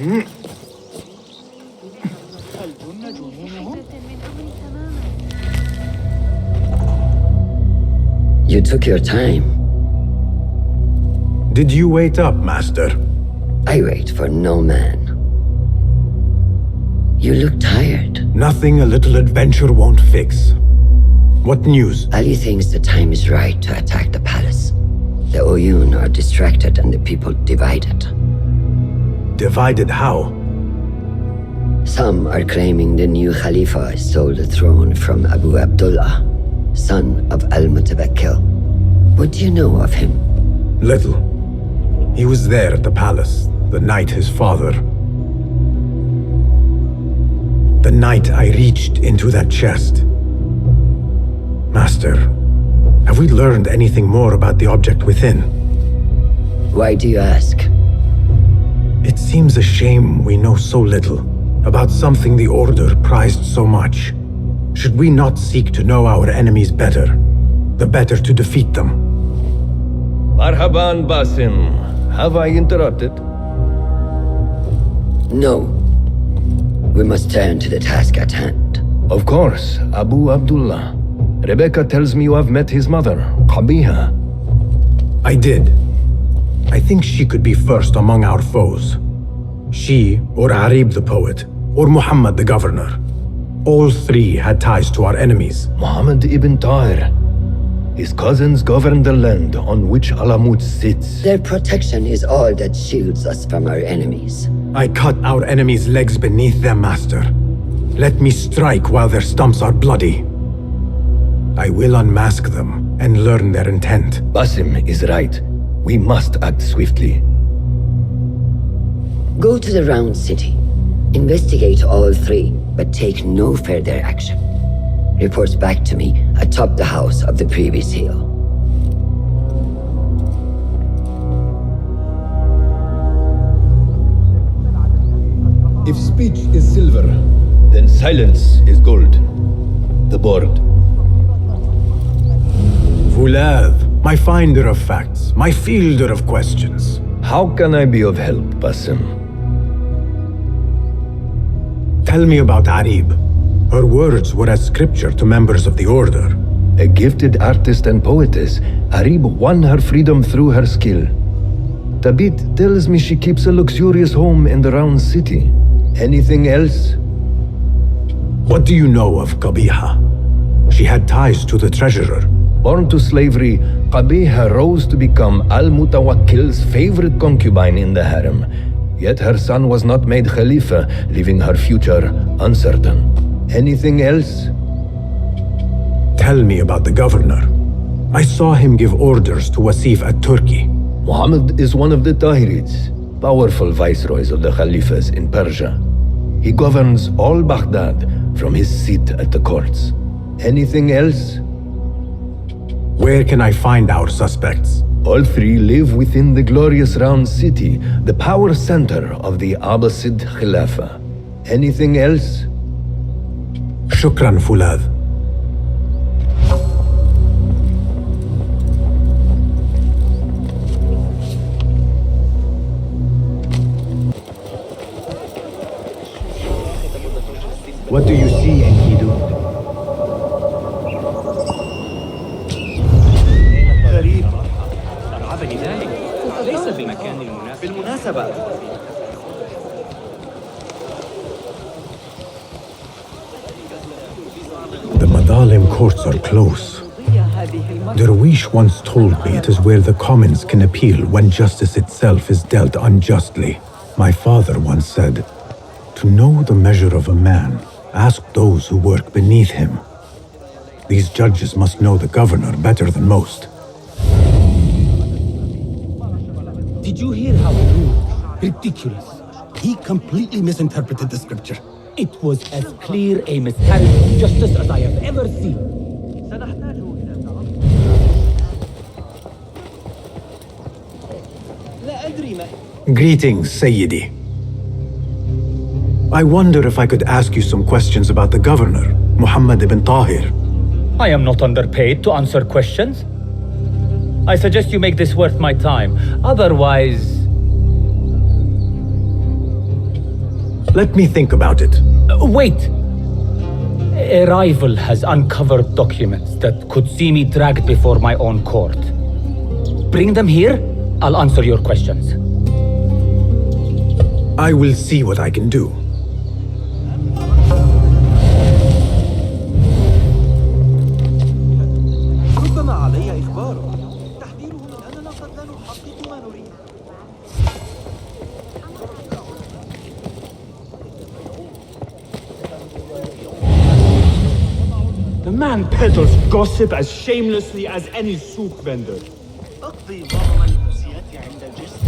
You took your time. Did you wait up, Master? I wait for no man. You look tired. Nothing a little adventure won't fix. What news? Ali thinks the time is right to attack the palace. The Oyun are distracted and the people divided. Divided how? Some are claiming the new Khalifa stole the throne from Abu Abdullah, son of Al-Mutawakkil. What do you know of him? Little. He was there at the palace, the night his father... The night I reached into that chest. Master, have we learned anything more about the object within? Why do you ask? It seems a shame we know so little about something the Order prized so much. Should we not seek to know our enemies better, the better to defeat them? Marhaban, Basim. Have I interrupted? No. We must turn to the task at hand. Of course, Abu Abdullah. Rebecca tells me you have met his mother, Qabiha. I did. I think she could be first among our foes. She, or Arib the poet, or Muhammad the governor. All three had ties to our enemies. Muhammad ibn Tahir. His cousins govern the land on which Alamut sits. Their protection is all that shields us from our enemies. I cut our enemies' legs beneath them, Master. Let me strike while their stumps are bloody. I will unmask them and learn their intent. Basim is right. We must act swiftly. Go to the Round City. Investigate all three, but take no further action. Reports back to me atop the house of the previous hill. If speech is silver, then silence is gold. The board. Fulav, my finder of facts, my fielder of questions. How can I be of help, Basim? Tell me about Arib. Her words were as scripture to members of the Order. A gifted artist and poetess, Arib won her freedom through her skill. Tabit tells me she keeps a luxurious home in the Round City. Anything else? What do you know of Qabiha? She had ties to the treasurer. Born to slavery, Qabiha rose to become Al-Mutawakkil's favorite concubine in the harem. Yet her son was not made Khalifa, leaving her future uncertain. Anything else? Tell me about the governor. I saw him give orders to Wasif at Turkey. Muhammad is one of the Tahirids, powerful viceroys of the Khalifas in Persia. He governs all Baghdad from his seat at the courts. Anything else? Where can I find our suspects? All three live within the glorious Round City, the power center of the Abbasid Khilafah. Anything else? Shukran, Fulad. What do you see, Enkidu? غريب. أرعبني ذلك. ليس بالمكان المناسب. بالمناسبة. The Mazalim courts are close. Derwish once told me it is where the commons can appeal when justice itself is dealt unjustly. My father once said, "To know the measure of a man, ask those who work beneath him." These judges must know the governor better than most. Did you hear how rude? Ridiculous. He completely misinterpreted the scripture. It was as clear a miscarriage of justice as I have ever seen. Greetings, Sayyidi. I wonder if I could ask you some questions about the governor, Muhammad ibn Tahir. I am not underpaid to answer questions. I suggest you make this worth my time. Otherwise... Let me think about it. Wait! A rival has uncovered documents that could see me dragged before my own court. Bring them here, I'll answer your questions. I will see what I can do. ربما علي إخباره تحذيره من أننا قد لا نحقق ما نريد. The man peddles gossip as shamelessly as any souk vendor. أقضي معظم الأمسيات عند الجسر.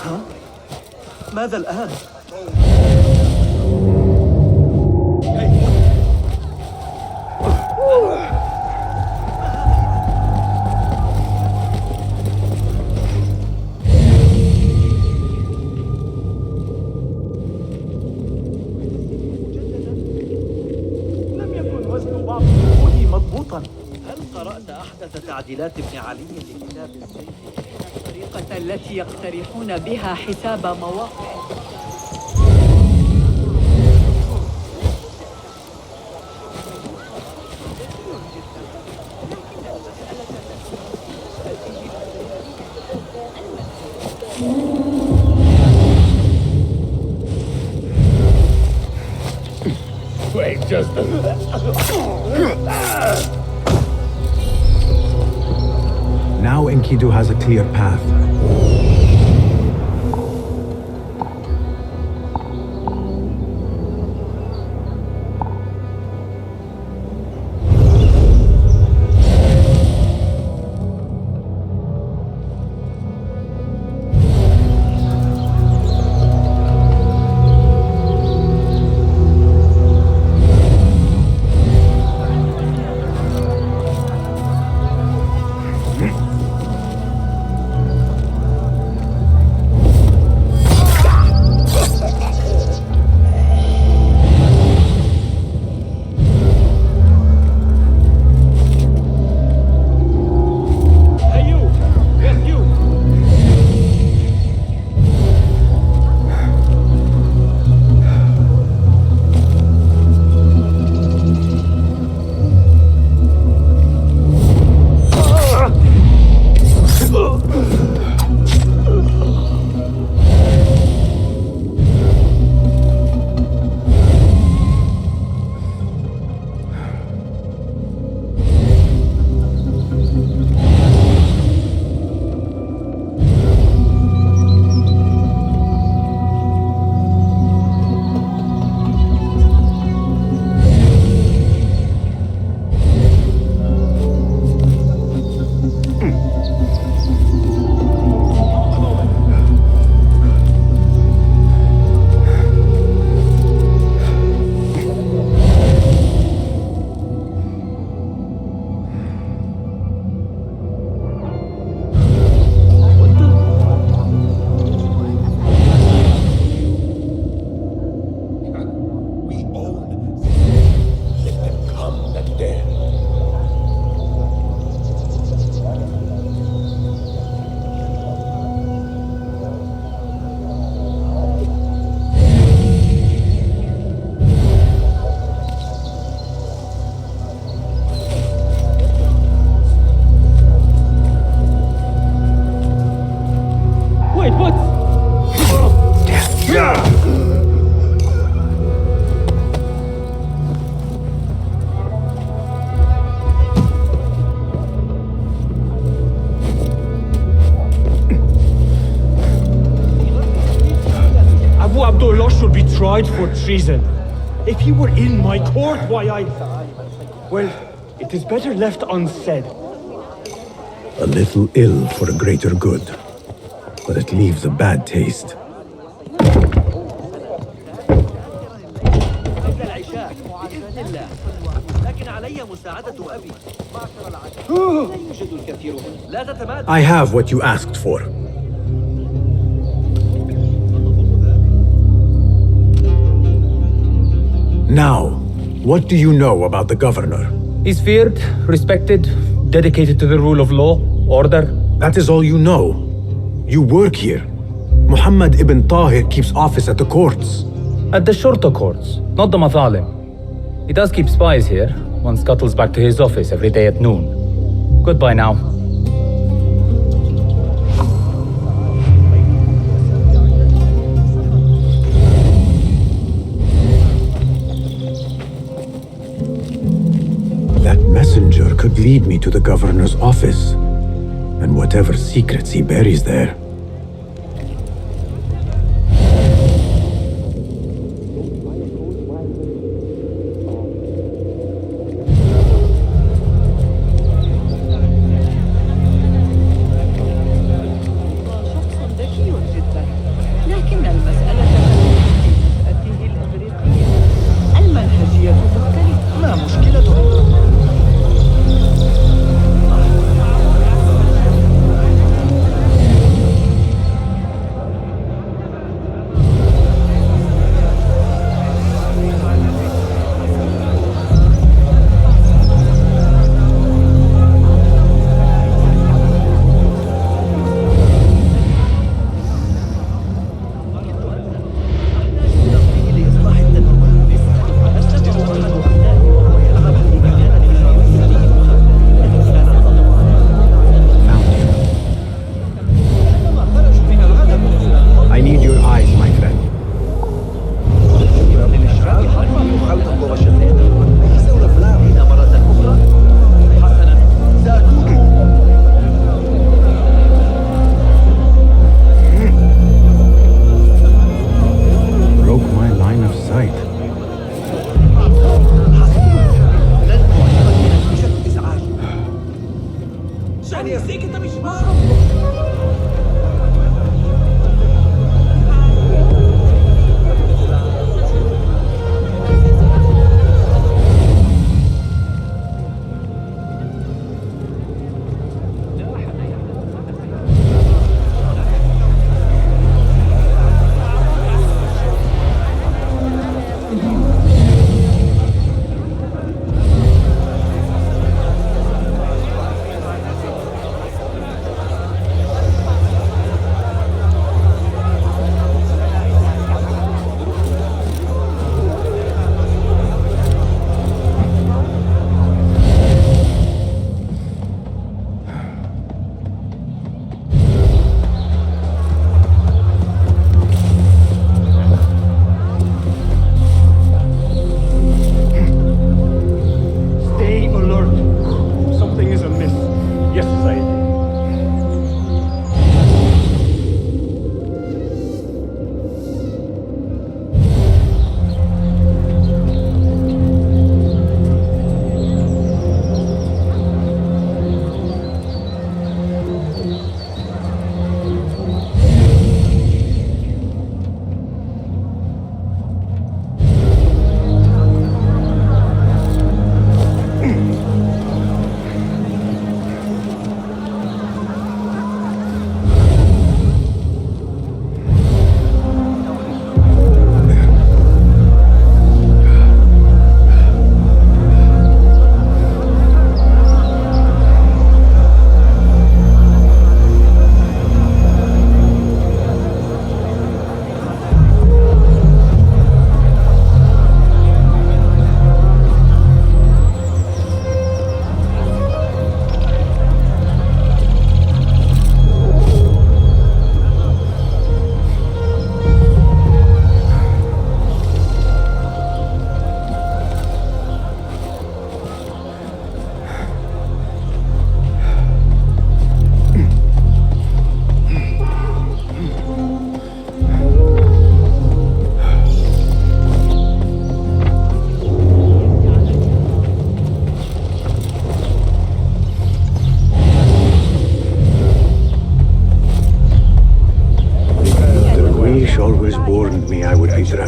ها؟ ماذا الآن؟ هل قرأت أحدث تعديلات ابن علي لكتاب السيف؟ الطريقة التي يقترحون بها حساب مواقع Wait, just Now Enkidu has a clear path. Tried for treason. If he were in my court, well, it is better left unsaid. A little ill for a greater good, but it leaves a bad taste. I have what you asked for. Now, what do you know about the governor? He's feared, respected, dedicated to the rule of law, order. That is all you know. You work here. Muhammad ibn Tahir keeps office at the courts. At the Shurta courts, not the Mazalim. He does keep spies here. One scuttles back to his office every day at noon. Goodbye now. That messenger could lead me to the governor's office, and whatever secrets he buries there.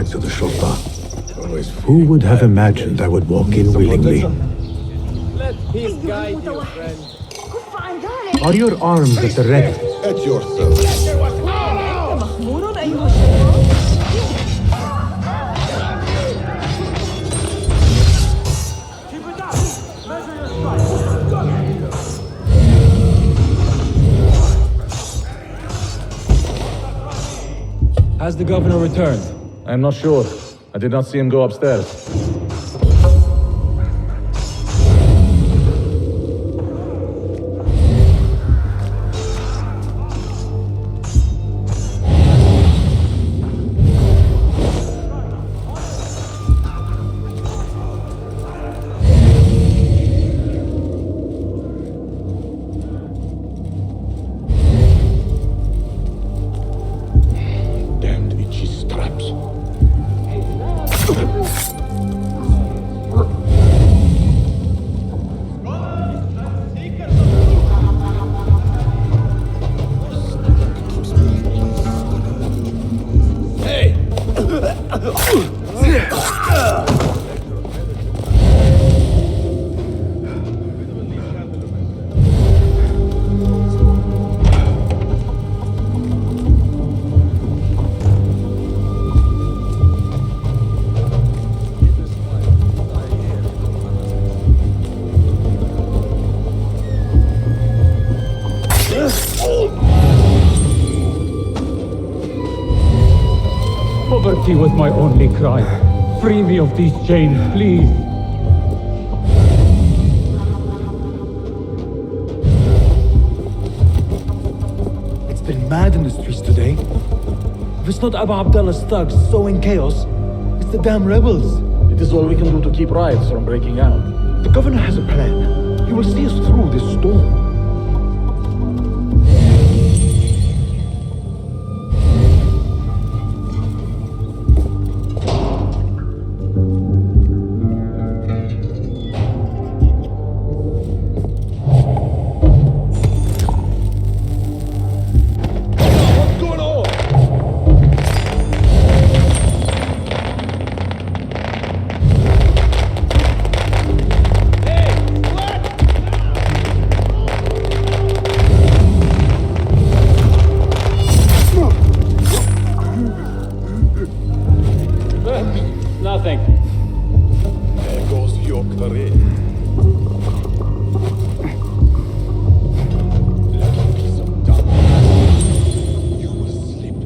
To the Shurta. Who would have imagined I would walk in willingly? Let peace guide you, friend. Are your arms at the ready? At your service. Keep it up! Measure Has the governor returned? I'm not sure. I did not see him go upstairs. Poverty was my only crime. Free me of these chains, please. It's been mad in the streets today. If it's not Abu Abdallah's thugs sowing chaos, it's the damn rebels. It is all we can do to keep riots from breaking out. The governor has a plan. He will see us through this storm. Nothing. There goes your career. Lucky piece of dung. You will slip.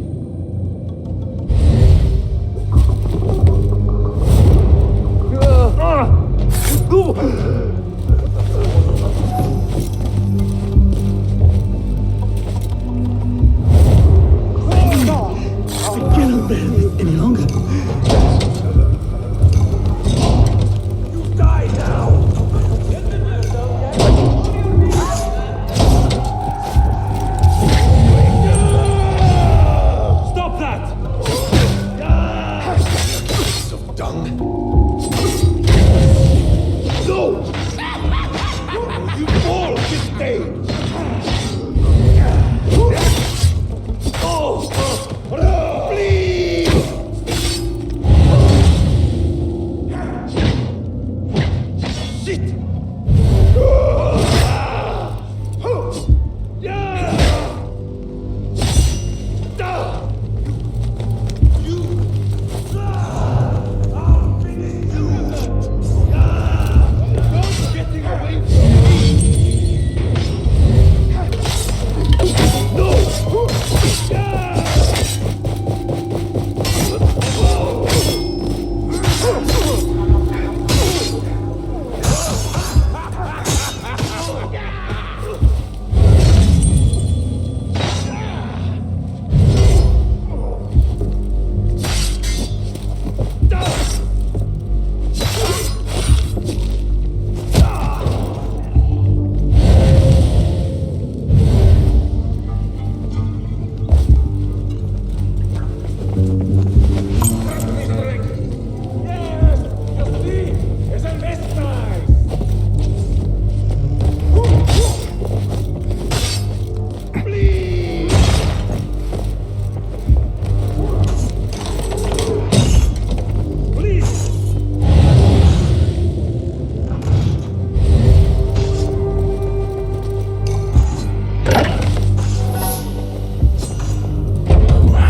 I cannot bear this any longer.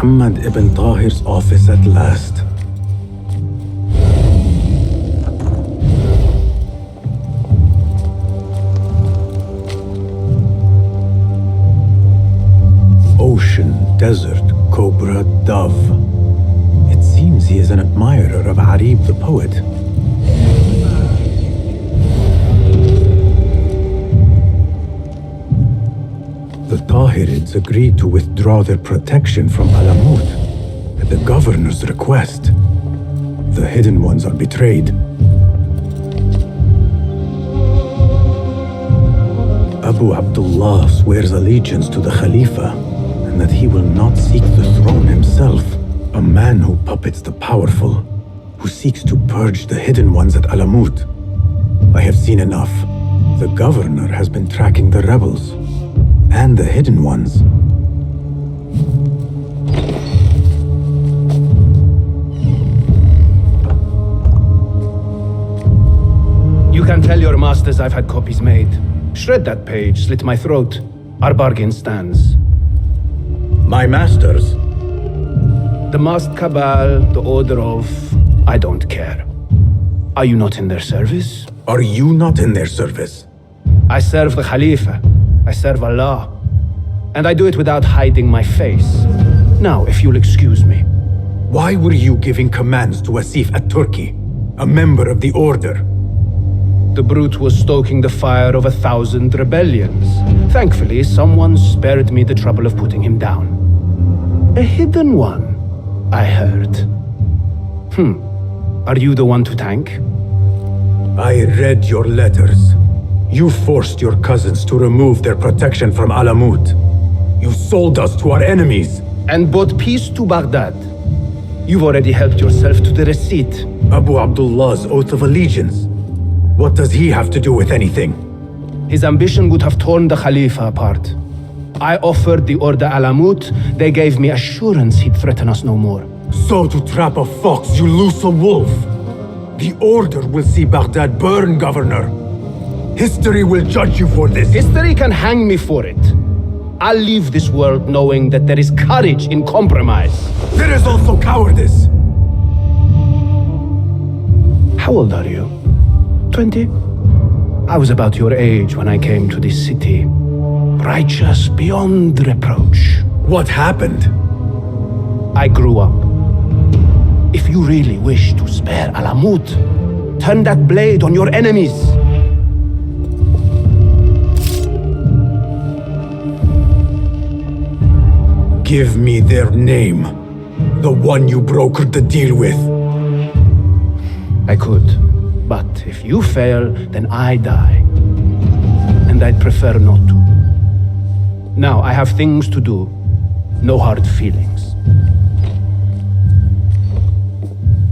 Muhammad ibn Tahir's office at last. Ocean, desert, cobra, dove. It seems he is an admirer of Arib the poet. The Tahirids agreed to withdraw their protection from Alamut at the governor's request. The Hidden Ones are betrayed. Abu Abdullah swears allegiance to the Khalifa and that he will not seek the throne himself. A man who puppets the powerful, who seeks to purge the Hidden Ones at Alamut. I have seen enough. The governor has been tracking the rebels and the Hidden Ones. You can tell your masters I've had copies made. Shred that page, slit my throat. Our bargain stands. My masters? The masked cabal, the order of... I don't care. Are you not in their service? Are you not in their service? I serve the Khalifa. I serve Allah. And I do it without hiding my face. Now, if you'll excuse me. Why were you giving commands to Asif at-Turki, a member of the Order? The brute was stoking the fire of 1,000 rebellions. Thankfully, someone spared me the trouble of putting him down. A hidden one, I heard. Are you the one to thank? I read your letters. You forced your cousins to remove their protection from Alamut. You sold us to our enemies. And brought peace to Baghdad. You've already helped yourself to the receipt. Abu Abdullah's oath of allegiance. What does he have to do with anything? His ambition would have torn the Khalifa apart. I offered the Order Alamut. They gave me assurance he'd threaten us no more. So to trap a fox, you loose a wolf. The Order will see Baghdad burn, Governor. History will judge you for this. History can hang me for it. I'll leave this world knowing that there is courage in compromise. There is also cowardice. How old are you? 20? I was about your age when I came to this city. Righteous beyond reproach. What happened? I grew up. If you really wish to spare Alamut, turn that blade on your enemies. Give me their name. The one you brokered the deal with. I could. But if you fail, then I die. And I'd prefer not to. Now, I have things to do. No hard feelings.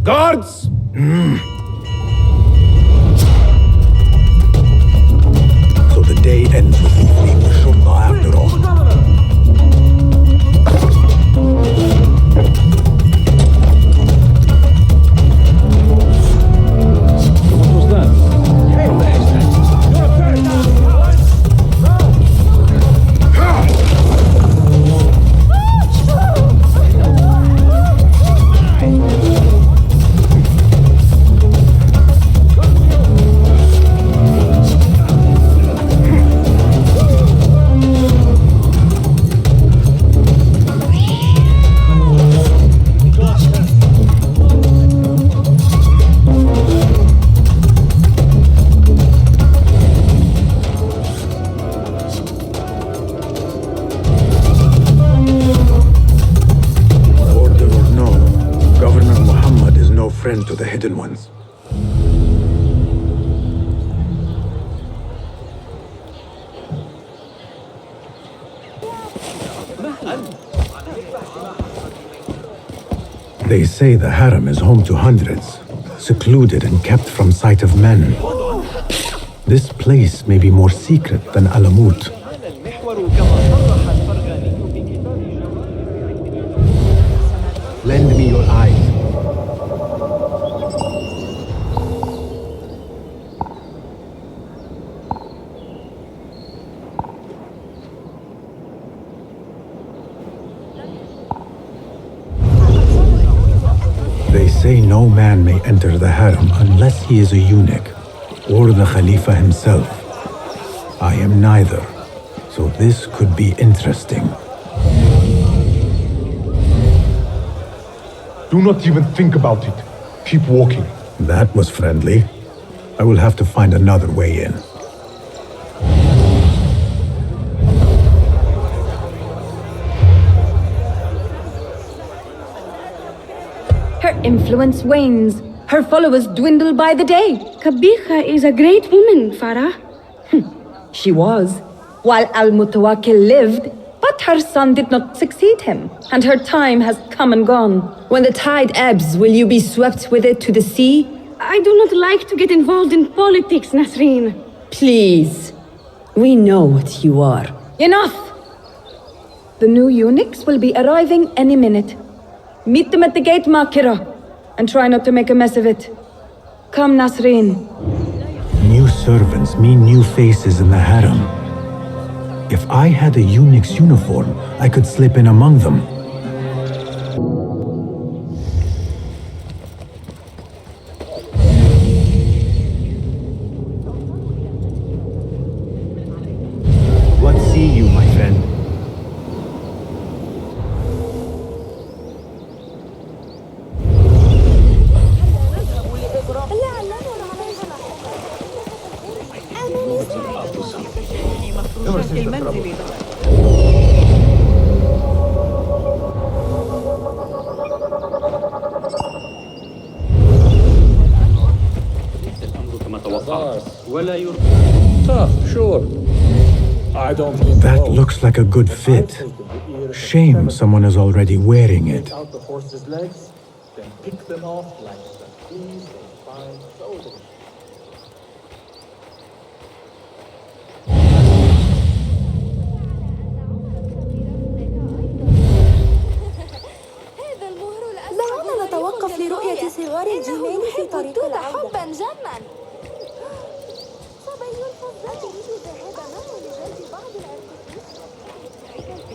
Guards! So the day ends with you fleeing the Shurta after all. To the Hidden Ones. They say the harem is home to hundreds, secluded and kept from sight of men. This place may be more secret than Alamut. Lend me your eyes. They say no man may enter the harem unless he is a eunuch, or the Khalifa himself. I am neither, so this could be interesting. Do not even think about it. Keep walking. That was friendly. I will have to find another way in. Her influence wanes. Her followers dwindle by the day. Kabiha is a great woman, Farah. She was, while Al-Mutawakkil lived, but her son did not succeed him, and her time has come and gone. When the tide ebbs, will you be swept with it to the sea? I do not like to get involved in politics, Nasreen. Please. We know what you are. Enough! The new eunuchs will be arriving any minute. Meet them at the gate, Makira, and try not to make a mess of it. Come, Nasreen. New servants mean new faces in the harem. If I had a eunuch's uniform, I could slip in among them. What see you, my friend? Tough, sure. I don't think That looks like a good fit. Shame someone is already wearing it. out the horse's legs, then pick them off like the fleas they find so delicious. دعونا نتوقف لرؤية صغار الجنين في طريق العودة. حبا جما. صبي الفضة تريد الذهاب معه لجلب بعض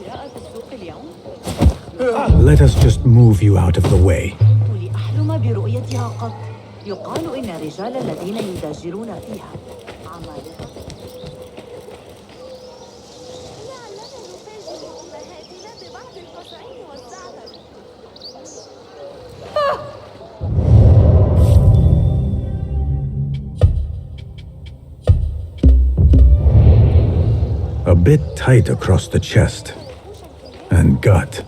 قراءة السوق اليوم. Let us just move you out of the way. لأحلم برؤيتها قط. يقال إن الرجال الذين يتاجرون فيها عمالقة. لعلنا نفاجئ أمهاتنا ببعض القصعين والزعتر. A bit tight across the chest and gut.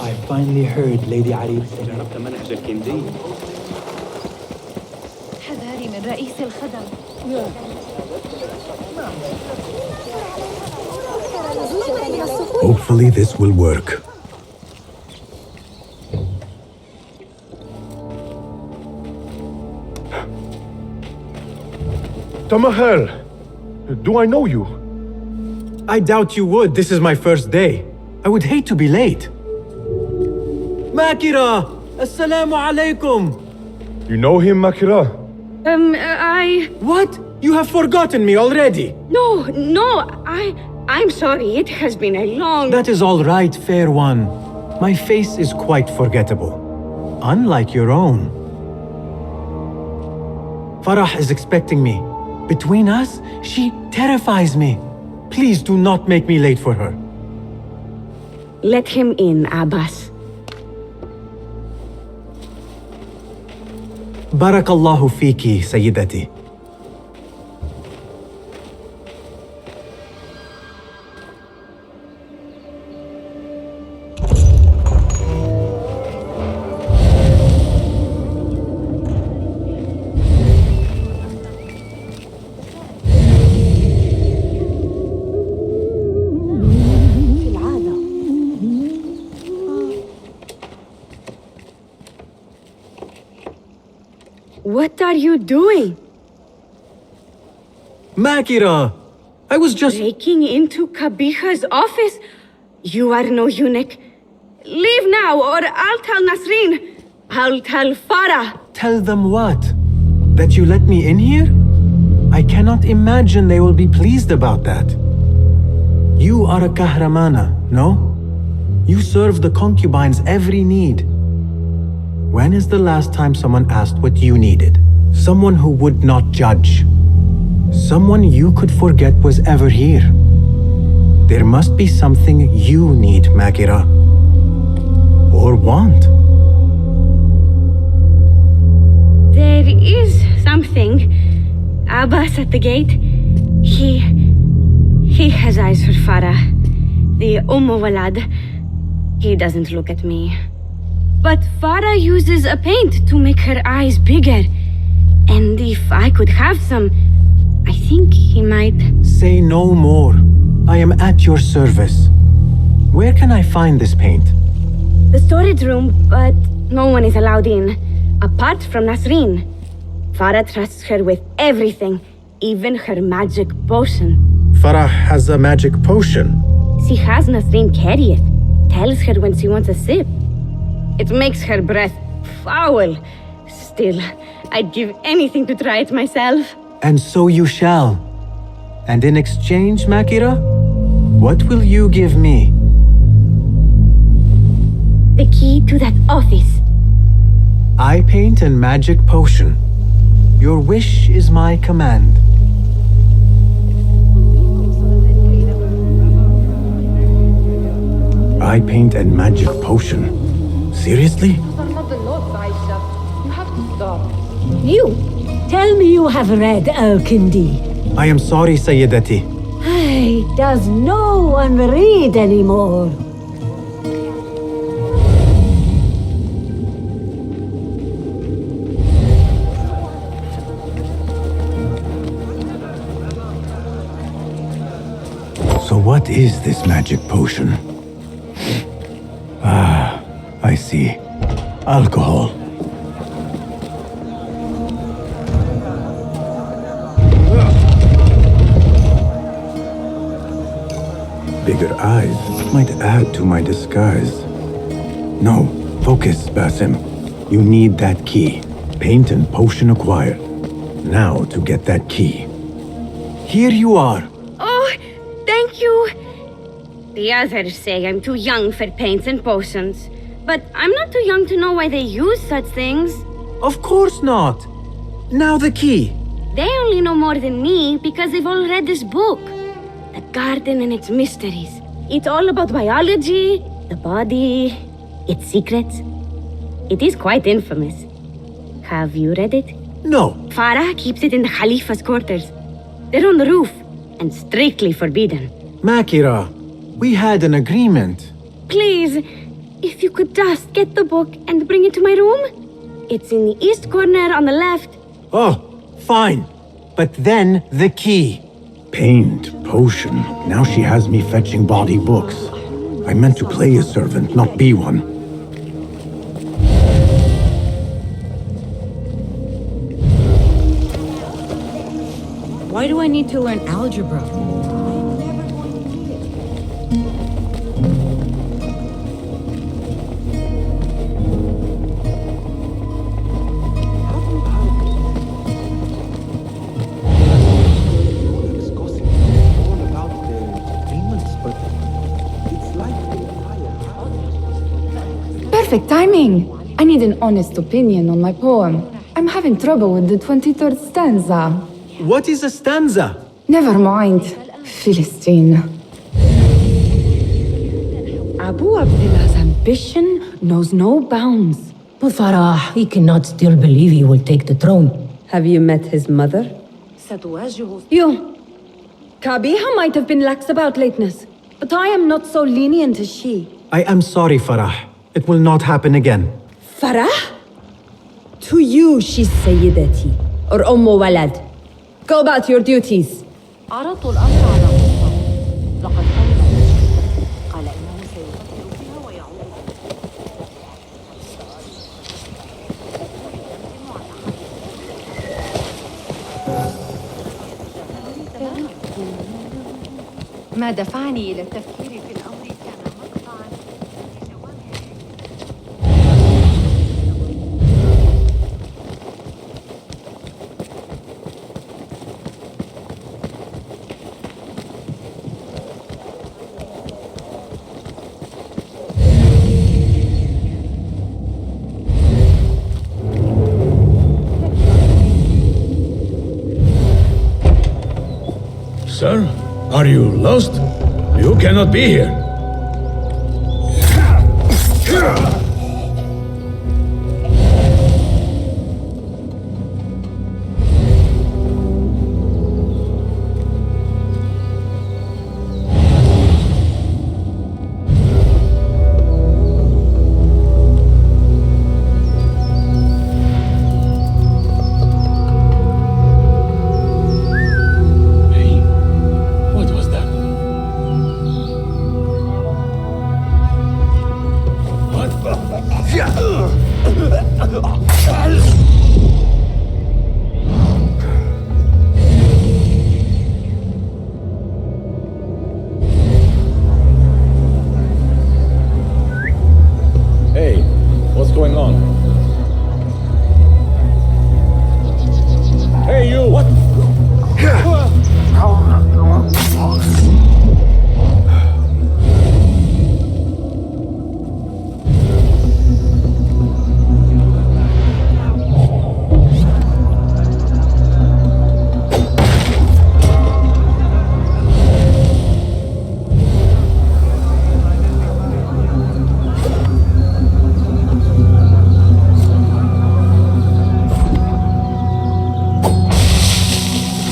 I finally heard Lady Arif say حذاري من رئيس الخدم. Hopefully this will work. Tamahel! Do I know you? I doubt you would. This is my first day. I would hate to be late. Makira! Assalamu alaikum! You know him, Makira? What? You have forgotten me already! No, I'm sorry. It has been a long... That is all right, fair one. My face is quite forgettable. Unlike your own. Farah is expecting me. Between us, she terrifies me. Please do not make me late for her. Let him in, Abbas. Barakallahu fiki, Sayyidati. What are you doing? Makira! I was just... Breaking into Kabiha's office? You are no eunuch. Leave now, or I'll tell Nasreen. I'll tell Farah. Tell them what? That you let me in here? I cannot imagine they will be pleased about that. You are a kahramana, no? You serve the concubines every need. When is the last time someone asked what you needed? Someone who would not judge. someone you could forget was ever here. There must be something you need, Makira. Or want. There is something. Abbas at the gate. He has eyes for Farah. The Walad. He doesn't look at me. But Farah uses a paint to make her eyes bigger. And if I could have some, I think he might. Say no more. I am at your service. Where can I find this paint? The storage room, but no one is allowed in. Apart from Nasreen. Farah trusts her with everything, even her magic potion. Farah has a magic potion. She has Nasreen carry it. Tells her when she wants a sip. It makes her breath foul. Still, I'd give anything to try it myself. And so you shall. And in exchange, Makira, what will you give me? The key to that office. Eye paint and magic potion. Your wish is my command. Eye paint and magic potion. Seriously? You? Tell me you have read Al-Kindi. I am sorry, Sayyidati. Hey, does no one read anymore? So what is this magic potion? Ah, I see. Alcohol. Bigger eyes might add to my disguise. No, focus, Basim. You need that key. Paint and potion acquired. Now to get that key. Here you are. Oh, thank you. The others say I'm too young for paints and potions. But I'm not too young to know why they use such things. Of course not. Now the key. They only know more than me because they've all read this book. The garden and its mysteries. It's all about biology, the body, its secrets. It is quite infamous. Have you read it? No. Farah keeps it in the Khalifa's quarters. They're on the roof and strictly forbidden. Makira, we had an agreement. Please, if you could just get the book and bring it to my room. It's in the east corner on the left. Oh, fine. But then the key. Paint, potion. Now she has me fetching body books. I meant to play a servant, not be one. Why do I need to learn algebra? Perfect timing! I need an honest opinion on my poem. I'm having trouble with the 23rd stanza. What is a stanza? Never mind. Philistine. Abu Abdullah's ambition knows no bounds. But Farah, he cannot still believe he will take the throne. Have you met his mother? You. Kabiha might have been lax about lateness, but I am not so lenient as she. I am sorry, Farah. It will not happen again. Farah? To you, she's Sayyidati, or Walad. Go about your duties. عرضوا الأمر على قصة. لقد قال إنه سيفكر فيها ويعود. ما دفعني إلى التفكير في الأمر كان مقطعاً Sir, are you lost? You cannot be here. Hey, what's going on? Hey, you! What?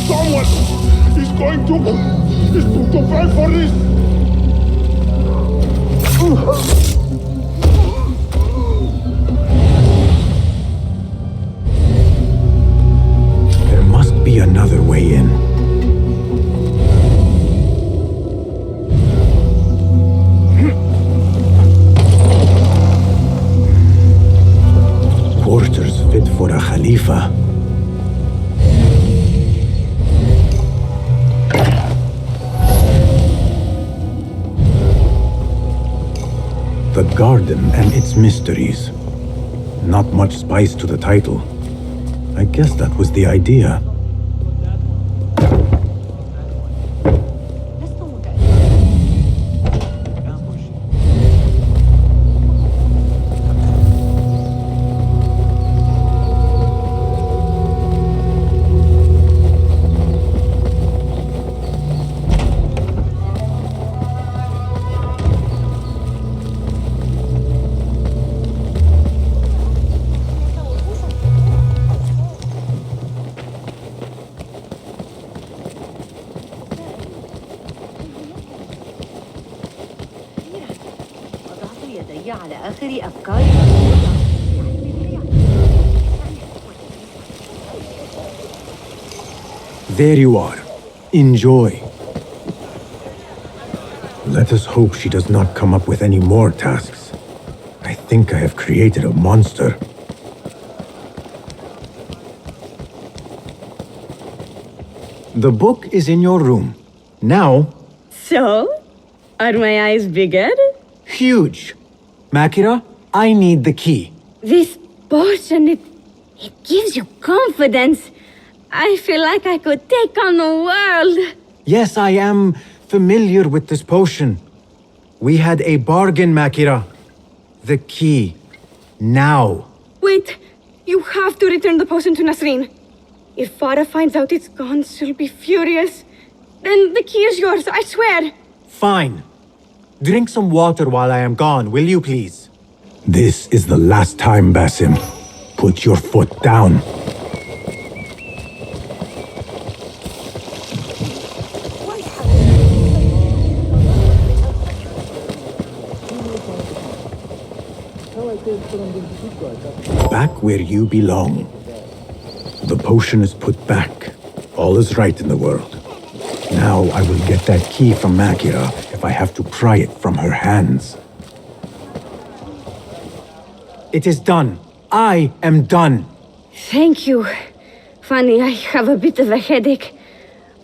Someone is going to pay for this! There must be another way in. Quarters fit for a Khalifa. The garden and its mysteries. Not much spice to the title. I guess that was the idea. وضعت يدي على آخر أفكاري. There you are. Enjoy. Let us hope she does not come up with any more tasks. I think I have created a monster. The book is in your room. Now, So? Are my eyes bigger? huge. Makira, I need the key. This potion, it gives you confidence. I feel like I could take on the world. Yes, I am familiar with this potion. We had a bargain, Makira. The key. Now. Wait, you have to return the potion to Nasreen. If Farah finds out it's gone, she'll be furious. Then the key is yours, I swear. Fine. Drink some water while I am gone, will you please? This is the last time, Basim. Put your foot down. Back where you belong. The potion is put back. All is right in the world. Now I will get that key from Makira if I have to pry it from her hands. It is done. I am done. Thank you. Funny, I have a bit of a headache.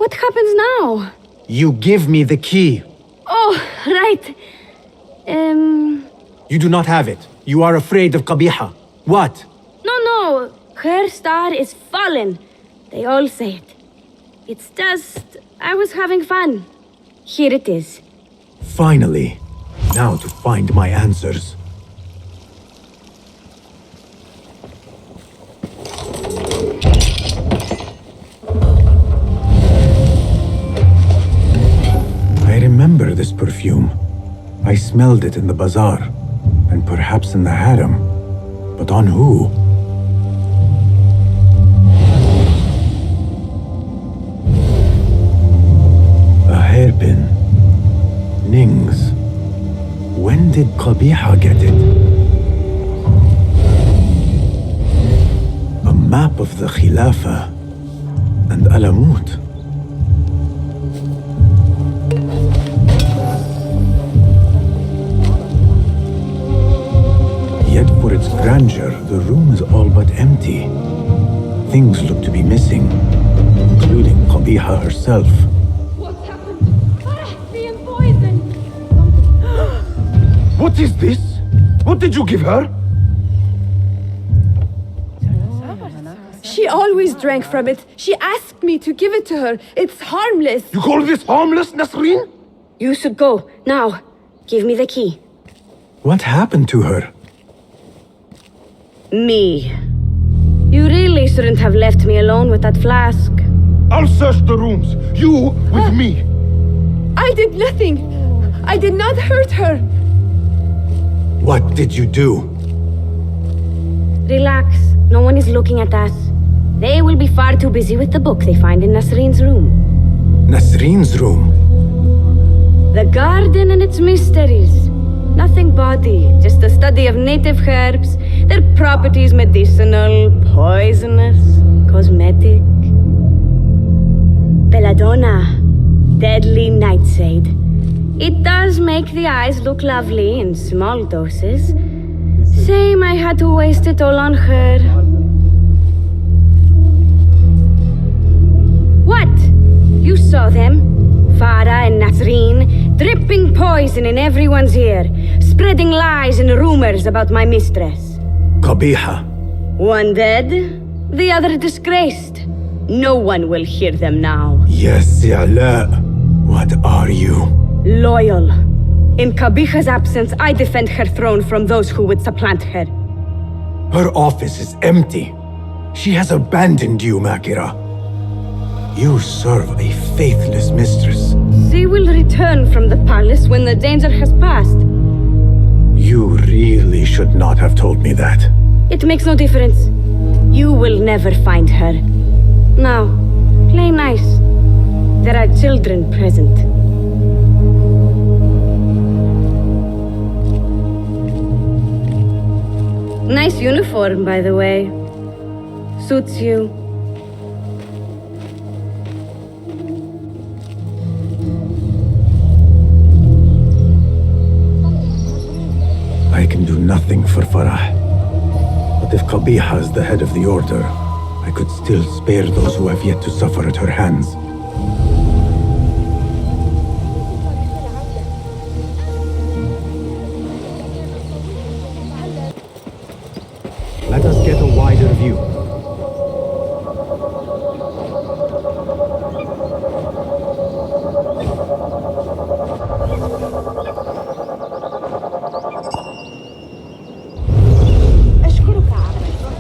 What happens now? You give me the key. Oh, right. You do not have it. You are afraid of Qabiha. What? No. Her star is fallen. They all say it. It's just, I was having fun. Here it is. Finally. Now to find my answers. perfume. I smelled it in the bazaar, and perhaps in the harem. But on who? A hairpin. Nings. When did Qabiha get it? A map of the Khilafah and Alamut. Yet for its grandeur, the room is all but empty. Things look to be missing, including Qabiha herself. What's happened? Farah's being poisoned! What is this? What did you give her? She always drank from it. She asked me to give it to her. It's harmless. You call this harmless, Nasreen? You should go. Now. Give me the key. What happened to her? Me. You really shouldn't have left me alone with that flask. I'll search the rooms. You with me. I did nothing. I did not hurt her. What did you do? Relax. No one is looking at us. They will be far too busy with the book they find in Nasreen's room. Nasreen's room? The garden and its mysteries. Nothing bawdy, just a study of native herbs, their properties medicinal, poisonous, cosmetic. Belladonna, deadly nightshade. It does make the eyes look lovely in small doses. Shame I had to waste it all on her. What? You saw them? Farah and Nasreen, dripping poison in everyone's ear, spreading lies and rumors about my mistress. Qabiha. One dead, the other disgraced. No one will hear them now. Yes, Ala. What are you? Loyal. In Qabiha's absence, I defend her throne from those who would supplant her. Her office is empty. She has abandoned you, Makira. You serve a faithless mistress. She will return from the palace when the danger has passed. You really should not have told me that. It makes no difference. You will never find her. Now, play nice. There are children present. Nice uniform, by the way. Suits you. I can do nothing for Farah. But if Qabiha is the head of the order, I could still spare those who have yet to suffer at her hands. Let us get a wider view.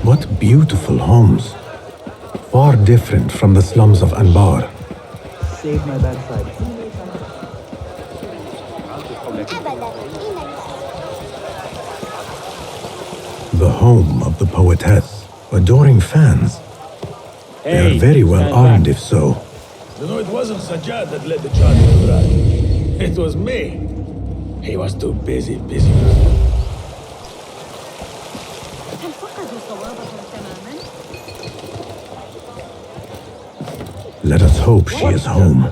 What beautiful homes. Far different from the slums of Anbar. Save my backside. The home of the Poetess. Adoring fans. They are very well armed if so. You know, it wasn't Sajjad that led the charge in Mirage. It was me. He was too busy. Let us hope she is home.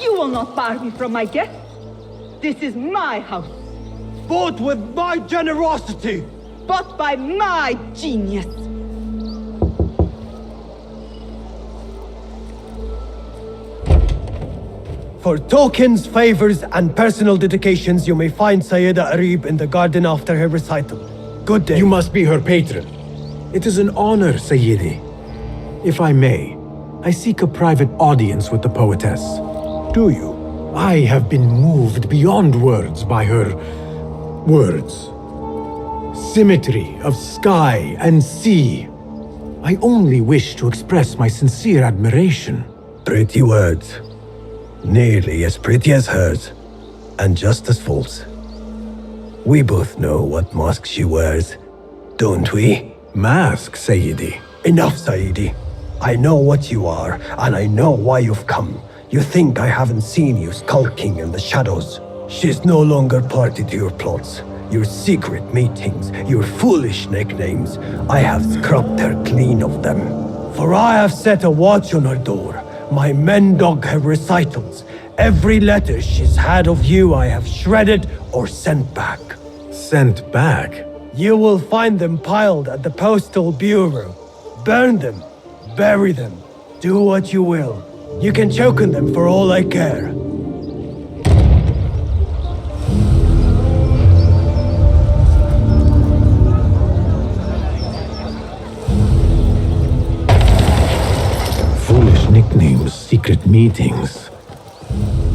You will not bar me from my guest. This is my house. Bought with my generosity. Bought by my genius. For tokens, favors, and personal dedications, you may find Sayyida Arib in the garden after her recital. Good day. You must be her patron. It is an honor, Sayyidi. If I may, I seek a private audience with the Poetess. Do you? I have been moved beyond words by her words. symmetry of sky and sea. I only wish to express my sincere admiration. Pretty words. Nearly as pretty as hers, and just as false. We both know what mask she wears, don't we? Mask, Sayyidi. Enough, Sayyidi. I know what you are, and I know why you've come. You think I haven't seen you skulking in the shadows. She's no longer party to your plots, your secret meetings, your foolish nicknames. I have scrubbed her clean of them. For I have set a watch on her door. My men dog her recitals. Every letter she's had of you I have shredded or sent back. Sent back? You will find them piled at the Postal Bureau. Burn them. Bury them. Do what you will. You can choke on them for all I care. Foolish nicknames, secret meetings.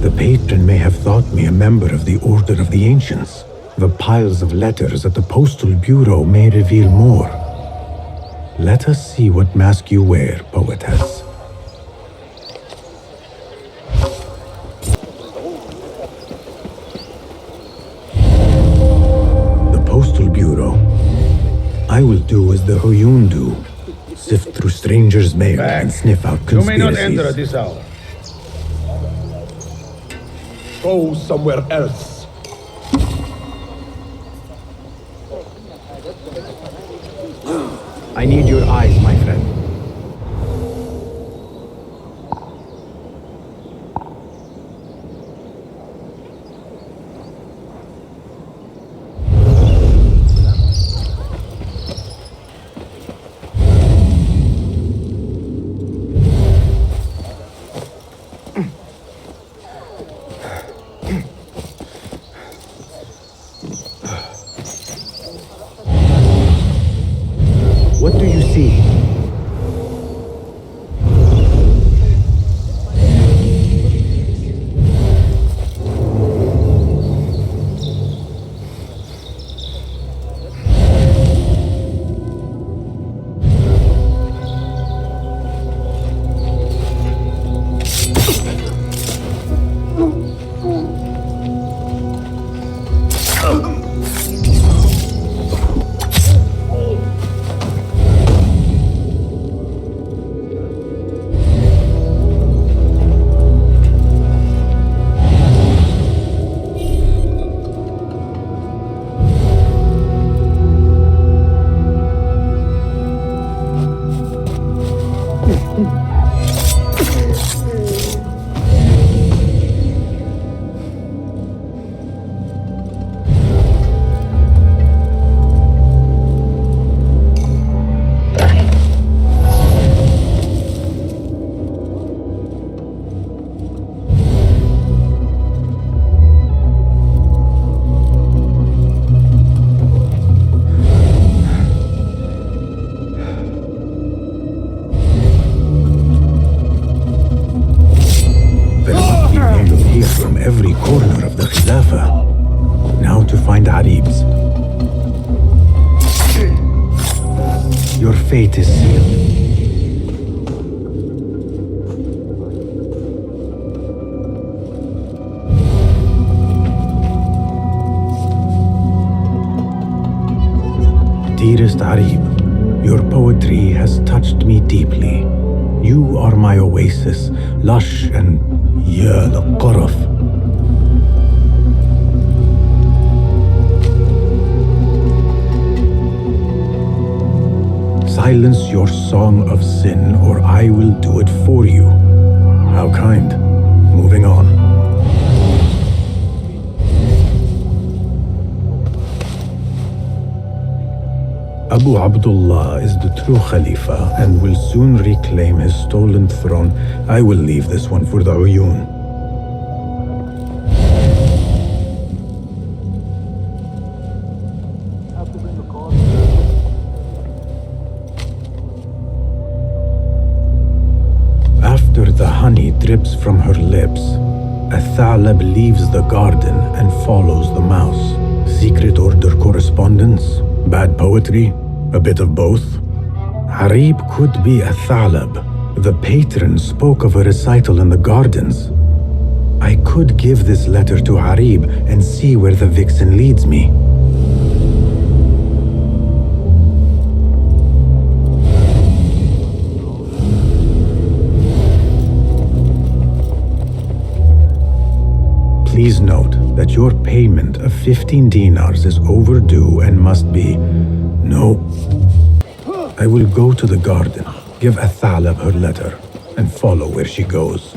The patron may have thought me a member of the Order of the Ancients. The piles of letters at the Postal Bureau may reveal more. Let us see what mask you wear, Poetess. The Postal Bureau. I will do as the Huyun do. Sift through strangers' mail and sniff out You may conspiracies. not enter at this hour. Go somewhere else. I need your eyes, my friend. What do you see? Every corner of the Khilafah. Now to find Aribs. Your fate is sealed. Dearest Arib, your poetry has touched me deeply. You are my oasis, lush and ya al-qaraf. Silence your song of sin, or I will do it for you. How kind. Moving on. Abu Abdullah is the true Khalifa and will soon reclaim his stolen throne. I will leave this one for the Uyun. After the honey drips from her lips, a Thalab leaves the garden and follows the mouse. Secret order correspondence? Bad poetry? A bit of both? Harib could be a Thalab. The patron spoke of a recital in the gardens. I could give this letter to Harib and see where the vixen leads me. Please note that your payment of 15 dinars is overdue and must be... No. I will go to the garden, give Athalab her letter, and follow where she goes.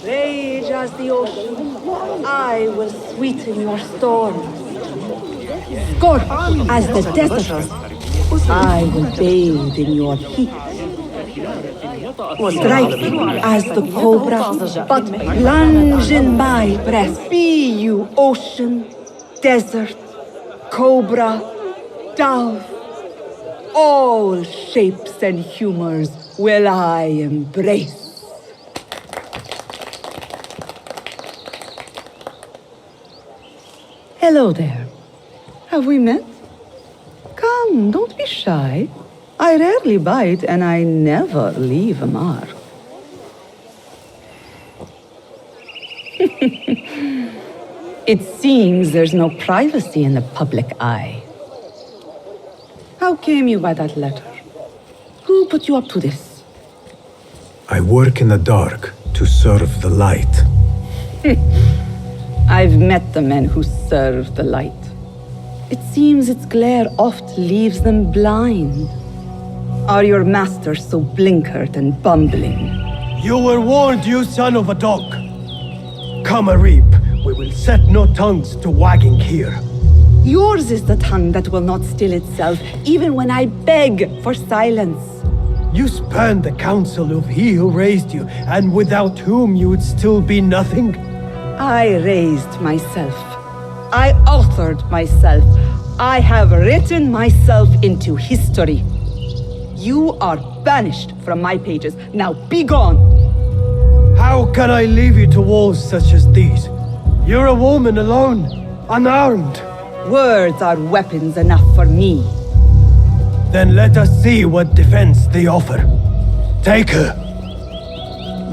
Rage as the ocean, I will sweeten your storm. Scorch as the desert, I will bathe in your heat. Strike as the cobra, but plunge in my breast. Be you ocean, desert, cobra, dove, all shapes and humors will I embrace. Hello there. Have we met? Come, don't be shy. I rarely bite and I never leave a mark. It seems there's no privacy in the public eye. How came you by that letter? Who put you up to this? I work in the dark to serve the light. I've met the men who serve the light. It seems its glare oft leaves them blind. Are your masters so blinkered and bumbling? You were warned, you son of a dog. Come, Arib. We will set no tongues to wagging here. Yours is the tongue that will not still itself, even when I beg for silence. You spurned the counsel of he who raised you, and without whom you would still be nothing. I raised myself. I authored myself. I have written myself into history. You are banished from my pages. Now be gone! How can I leave you to walls such as these? You're a woman alone, unarmed. Words are weapons enough for me. Then let us see what defense they offer. Take her.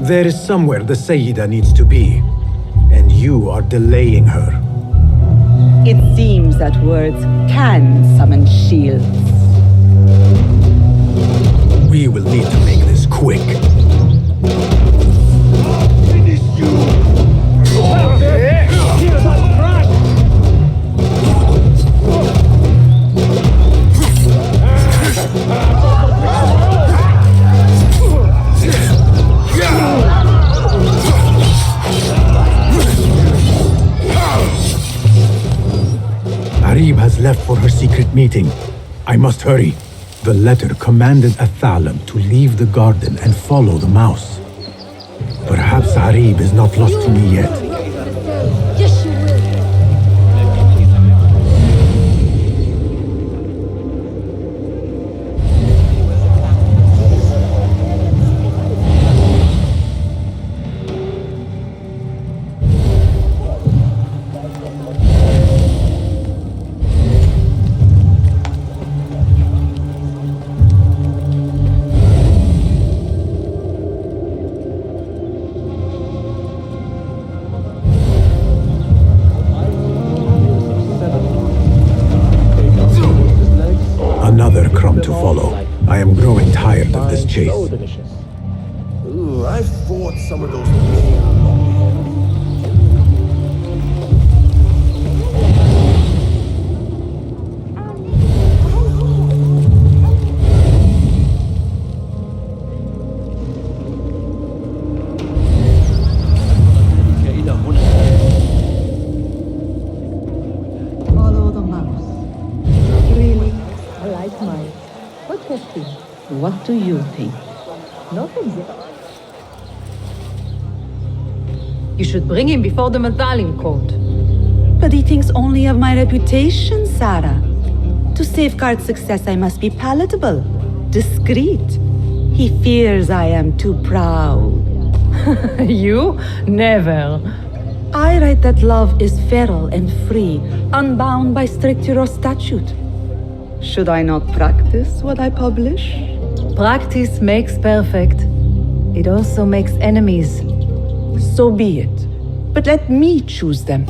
There is somewhere the Sayyida needs to be, and you are delaying her. It seems that words can summon shields. We will need to make this quick. Finish you! Arib has left for her secret meeting. I must hurry. The letter commanded Athalab to leave the garden and follow the mouse. Perhaps Arib is not lost to me yet. Yes, you will. Another crumb to follow. I am growing tired of this chase. So delicious. Ooh, I've fought some of those men. Follow the mouse. Really? I like mine. What question? What do you think? Nothing. You should bring him before the Mazalim court. But he thinks only of my reputation, Sarah. To safeguard success, I must be palatable, discreet. He fears I am too proud. You? Never. I write that love is feral and free, unbound by stricture or statute. Should I not practice what I publish? Practice makes perfect. It also makes enemies. So be it. But let me choose them.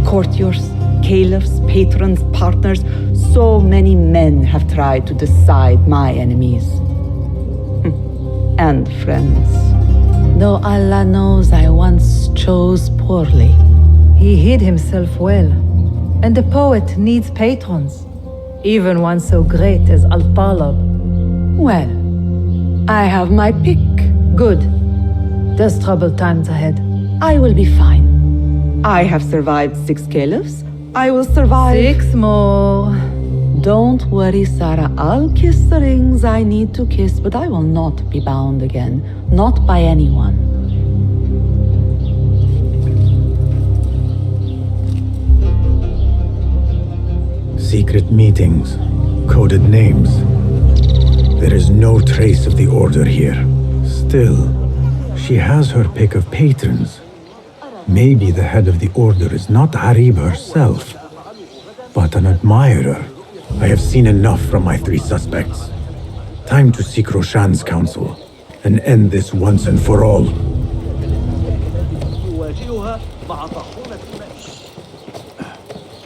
Courtiers, caliphs, patrons, partners. So many men have tried to decide my enemies. And friends. Though Allah knows I once chose poorly. He hid himself well. And the poet needs patrons. Even one so great as Al-Talab. Well, I have my pick. Good. There's troubled times ahead. I will be fine. I have survived 6 caliphs. I will survive 6 more. Don't worry, Sarah. I'll kiss the rings I need to kiss, but I will not be bound again. Not by anyone. Secret meetings, coded names. There is no trace of the Order here. Still, she has her pick of patrons. Maybe the head of the Order is not Harib herself, but an admirer. I have seen enough from my 3 suspects. Time to seek Roshan's counsel and end this once and for all. يواجهها مع